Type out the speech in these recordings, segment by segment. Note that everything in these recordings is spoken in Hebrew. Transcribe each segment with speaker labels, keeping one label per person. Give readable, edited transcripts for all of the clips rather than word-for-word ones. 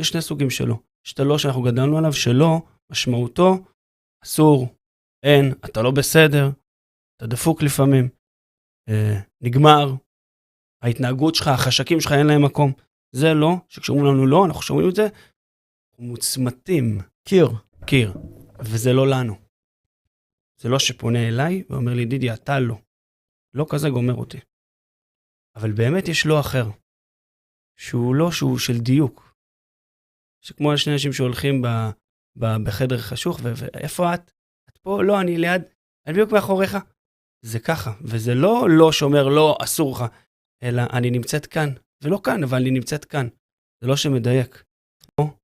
Speaker 1: יש שני סוגים שלו. יש את הלא שאנחנו גדלנו עליו, שלא, משמעותו, אסור, אין, אתה לא בסדר, אתה דפוק לפעמים, נגמר, ההתנהגות שלך, החשקים שלך אין להם מקום. זה לא, שכשאומרים לנו לא, אנחנו שומעים את זה, אנחנו מוצמתים. קיר. וזה לא לנו. זה לא שפונה אליי ואומר לי, דידי, אתה לא. לא כזה גומר אותי. אבל באמת יש לא אחר. שהוא לא, שהוא של דיוק. שכמו השני אנשים שהולכים בחדר חשוך, ואיפה את? את פה? לא, אני ליד, אני בדיוק מאחוריך. זה ככה, וזה לא שאומר לא, אסור לך, אלא אני נמצאת כאן, ולא כאן, אבל אני נמצאת כאן. זה לא שמדייק.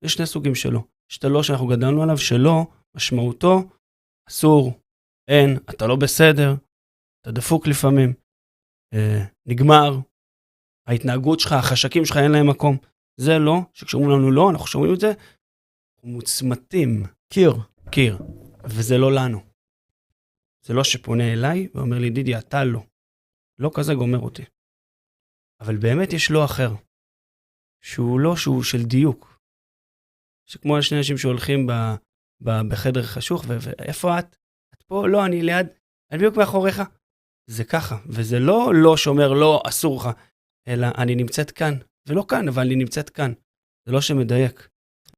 Speaker 1: יש שני סוגים שלו. יש את הלא שאנחנו גדלנו עליו, שלא, משמעותו, אסור, אין, אתה לא בסדר, אתה דפוק לפעמים, נגמר, ההתנהגות שלך, החשקים שלך אין להם מקום. זה לא, שכשאומרים לנו לא, אנחנו שומעים את זה, אנחנו מוצמתים. קיר. וזה לא לנו. זה לא שפונה אליי ואומר לי, דידי, אתה לא. לא כזה גומר אותי. אבל באמת יש לא אחר. שהוא לא, שהוא של דיוק. שכמו השני אנשים שהולכים בחדר חשוך, ואיפה את? את פה? לא, אני ליד, אני בדיוק מאחוריך. זה ככה, וזה לא שאומר לא, אסור לך, אלא אני נמצאת כאן, ולא כאן, אבל אני נמצאת כאן. זה לא שמדייק.